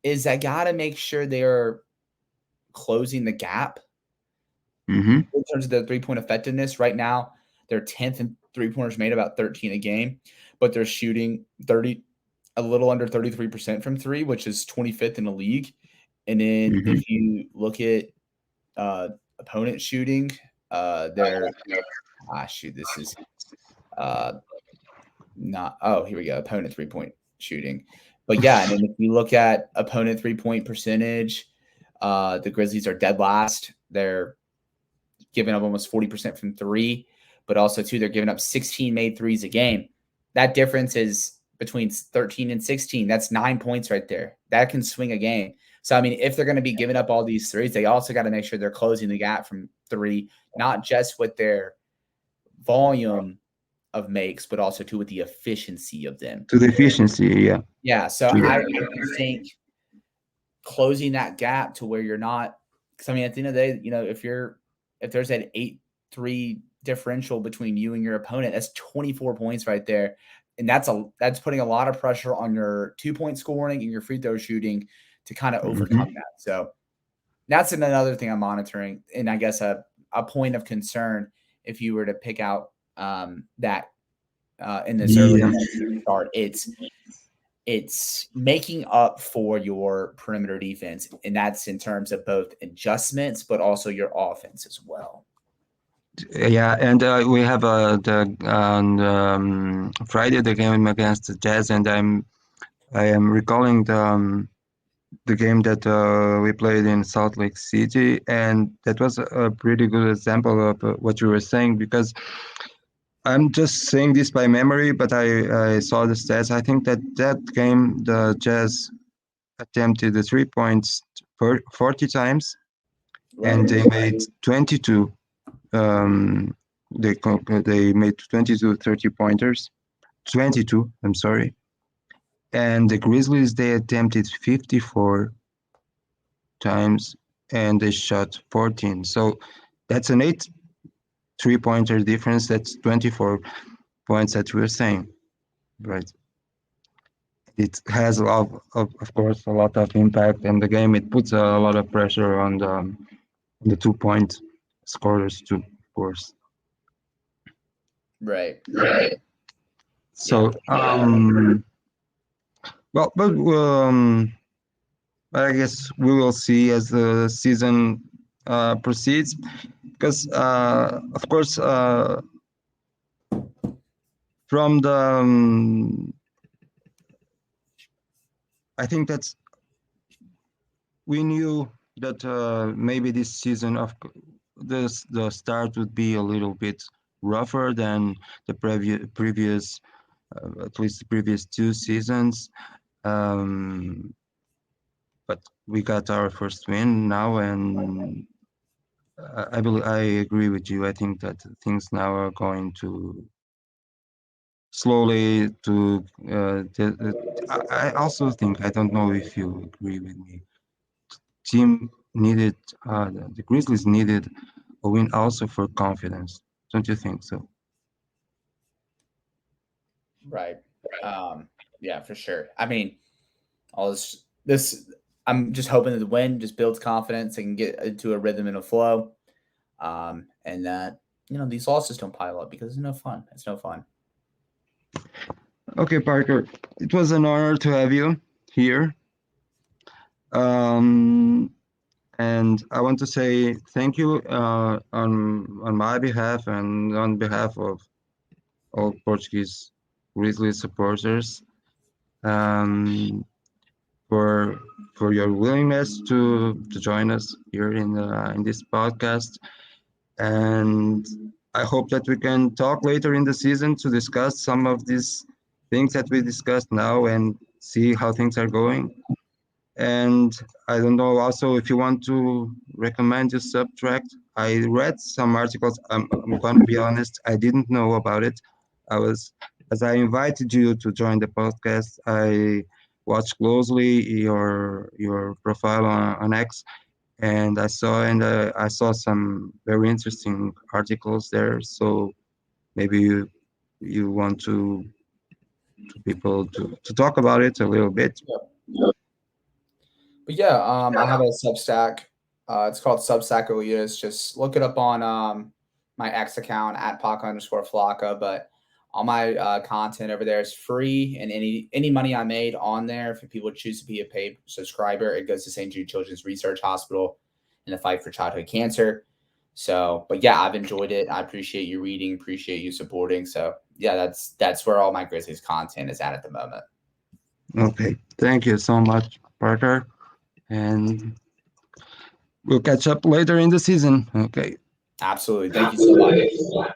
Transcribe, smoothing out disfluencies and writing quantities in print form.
is I got to make sure they're closing the gap Mm-hmm. in terms of the 3-point effectiveness. Right now, they're 10th in 3-pointers made, about 13 a game, but they're shooting a little under 33% from three, which is 25th in the league. And then Mm-hmm. if you look at opponent shooting, they're this is not. Oh, here we go. Opponent 3-point shooting, but yeah. And then if you look at opponent 3-point percentage, the Grizzlies are dead last. They're giving up almost 40% from three, but also too they're giving up 16 made threes a game. That difference is between 13 and 16. That's 9 points right there. That can swing a game. So I mean, if they're going to be giving up all these threes, they also got to make sure they're closing the gap from three, not just with their volume of makes, but also too with the efficiency of them. To the efficiency, yeah. Yeah. So True. I think closing that gap to where you're not, because I mean, at the end of the day, if there's an 8-3 differential between you and your opponent, that's 24 points right there. And that's putting a lot of pressure on your 2-point scoring and your free throw shooting to kind of overcome that. So that's another thing I'm monitoring. And I guess a point of concern if you were to pick out that in this early start, it's making up for your perimeter defense, and that's in terms of both adjustments, but also your offense as well. Yeah, and we have on Friday the game against the Jazz, and I am recalling the game that we played in Salt Lake City, and that was a pretty good example of what you were saying, because I'm just saying this by memory, but I saw the stats. I think that game, the Jazz attempted the 3 points 40 times, and they made 22. They made 22 30-pointers. 22, I'm sorry. And the Grizzlies, they attempted 54 times, and they shot 14. So that's an 8 3-pointer difference. That's 24 points that we're saying, right? It has of course a lot of impact in the game. It puts a lot of pressure on the 2-point scorers too, of course. Right. So well, but I guess we will see as the season proceeds, because of course from the I think that's we knew that maybe this season of the start would be a little bit rougher than the previous at least the previous 2 seasons, but we got our first win now, and I agree with you. I think that things now are going to slowly to I also think, I don't know if you agree with me, team needed the Grizzlies needed a win also for confidence. Don't you think so? Right. Yeah, for sure. I mean, all this I'm just hoping that the win just builds confidence and get into a rhythm and a flow. And that, these losses don't pile up, because it's no fun. It's no fun. Okay, Parker, it was an honor to have you here. And I want to say thank you on my behalf and on behalf of all Portuguese Grizzlies supporters, for your willingness to join us here in this podcast. And I hope that we can talk later in the season to discuss some of these things that we discussed now and see how things are going. And I don't know also if you want to recommend your subtract. I read some articles. I'm going to be honest, I didn't know about it. As I invited you to join the podcast, I watched closely your profile on X, and I saw some very interesting articles there. So maybe you want to people to talk about it a little bit. But yeah, I have a Substack. It's called Substack Elias. Just look it up on my X account at Pac_Flocka. But all my content over there is free, and any money I made on there, if people choose to be a paid subscriber, it goes to St. Jude Children's Research Hospital in the fight for childhood cancer. So, but yeah, I've enjoyed it. I appreciate you reading, appreciate you supporting. So yeah, that's where all my Grizzlies content is at the moment. Okay, thank you so much, Parker, and we'll catch up later in the season. Okay. Absolutely. Thank you so much.